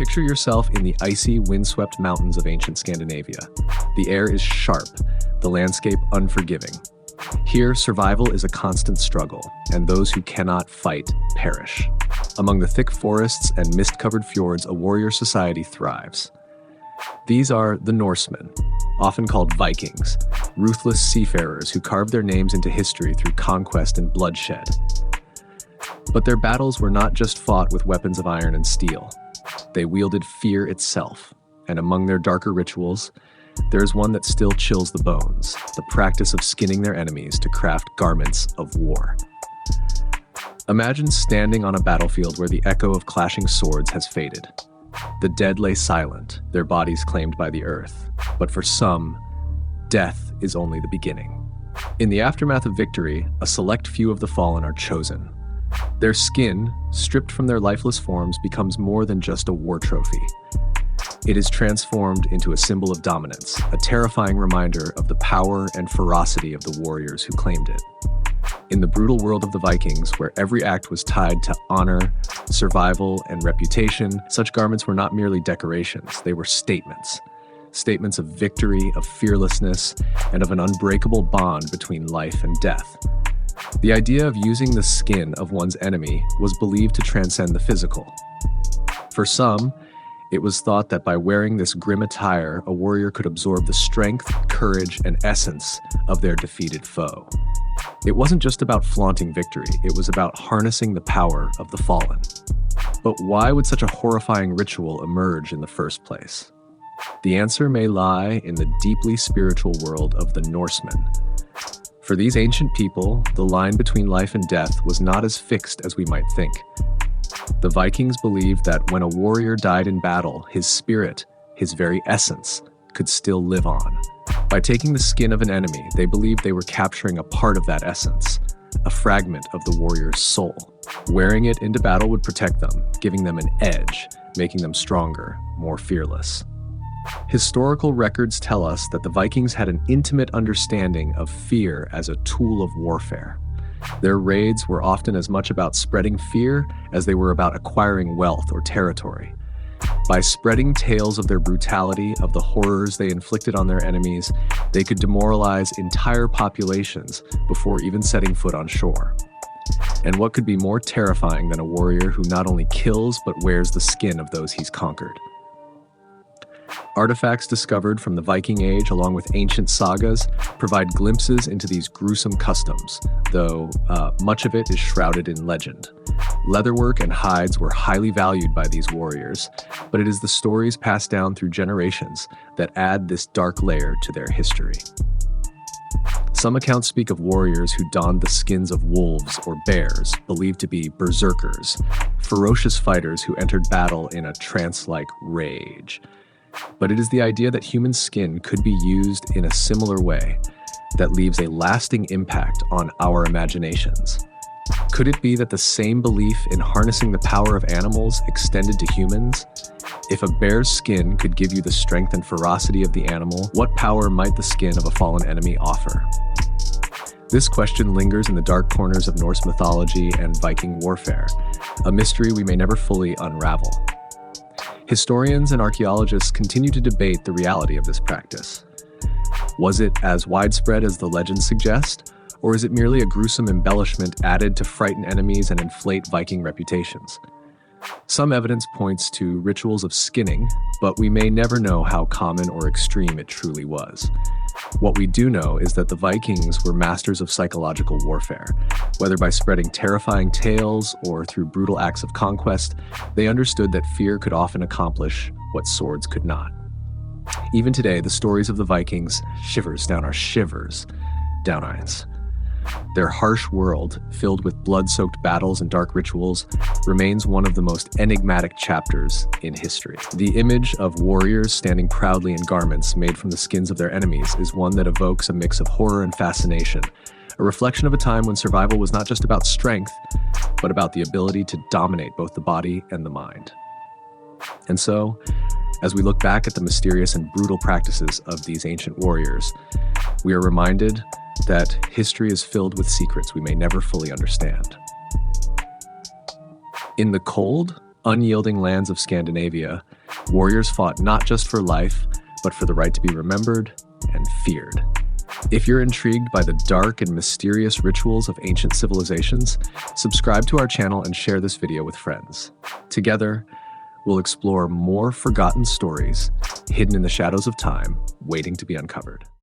Picture yourself in the icy, windswept mountains of ancient Scandinavia. The air is sharp, the landscape unforgiving. Here, survival is a constant struggle, and those who cannot fight perish. Among the thick forests and mist-covered fjords, a warrior society thrives. These are the Norsemen, often called Vikings, ruthless seafarers who carved their names into history through conquest and bloodshed. But their battles were not just fought with weapons of iron and steel. They wielded fear itself, and among their darker rituals, there is one that still chills the bones, the practice of skinning their enemies to craft garments of war. Imagine standing on a battlefield where the echo of clashing swords has faded. The dead lay silent, their bodies claimed by the earth. But for some, death is only the beginning. In the aftermath of victory, a select few of the fallen are chosen. Their skin, stripped from their lifeless forms, becomes more than just a war trophy. It is transformed into a symbol of dominance, a terrifying reminder of the power and ferocity of the warriors who claimed it. In the brutal world of the Vikings, where every act was tied to honor, survival, and reputation, such garments were not merely decorations, they were statements. Statements of victory, of fearlessness, and of an unbreakable bond between life and death. The idea of using the skin of one's enemy was believed to transcend the physical. For some, it was thought that by wearing this grim attire, a warrior could absorb the strength, courage, and essence of their defeated foe. It wasn't just about flaunting victory, it was about harnessing the power of the fallen. But why would such a horrifying ritual emerge in the first place? The answer may lie in the deeply spiritual world of the Norsemen. For these ancient people, the line between life and death was not as fixed as we might think. The Vikings believed that when a warrior died in battle, his spirit, his very essence, could still live on. By taking the skin of an enemy, they believed they were capturing a part of that essence, a fragment of the warrior's soul. Wearing it into battle would protect them, giving them an edge, making them stronger, more fearless. Historical records tell us that the Vikings had an intimate understanding of fear as a tool of warfare. Their raids were often as much about spreading fear as they were about acquiring wealth or territory. By spreading tales of their brutality, of the horrors they inflicted on their enemies, they could demoralize entire populations before even setting foot on shore. And what could be more terrifying than a warrior who not only kills but wears the skin of those he's conquered? Artifacts discovered from the Viking Age, along with ancient sagas, provide glimpses into these gruesome customs, though much of it is shrouded in legend. Leatherwork and hides were highly valued by these warriors, but it is the stories passed down through generations that add this dark layer to their history. Some accounts speak of warriors who donned the skins of wolves or bears, believed to be berserkers, ferocious fighters who entered battle in a trance-like rage. But it is the idea that human skin could be used in a similar way that leaves a lasting impact on our imaginations. Could it be that the same belief in harnessing the power of animals extended to humans? If a bear's skin could give you the strength and ferocity of the animal, what power might the skin of a fallen enemy offer? This question lingers in the dark corners of Norse mythology and Viking warfare, a mystery we may never fully unravel. Historians and archaeologists continue to debate the reality of this practice. Was it as widespread as the legends suggest, or is it merely a gruesome embellishment added to frighten enemies and inflate Viking reputations? Some evidence points to rituals of skinning, but we may never know how common or extreme it truly was. What we do know is that the Vikings were masters of psychological warfare. Whether by spreading terrifying tales or through brutal acts of conquest, they understood that fear could often accomplish what swords could not. Even today, the stories of the Vikings shivers down our eyes. Their harsh world, filled with blood-soaked battles and dark rituals, remains one of the most enigmatic chapters in history. The image of warriors standing proudly in garments made from the skins of their enemies is one that evokes a mix of horror and fascination, a reflection of a time when survival was not just about strength, but about the ability to dominate both the body and the mind. And so, as we look back at the mysterious and brutal practices of these ancient warriors, we are reminded that history is filled with secrets we may never fully understand. In the cold, unyielding lands of Scandinavia, warriors fought not just for life, but for the right to be remembered and feared. If you're intrigued by the dark and mysterious rituals of ancient civilizations, subscribe to our channel and share this video with friends. Together, we'll explore more forgotten stories hidden in the shadows of time, waiting to be uncovered.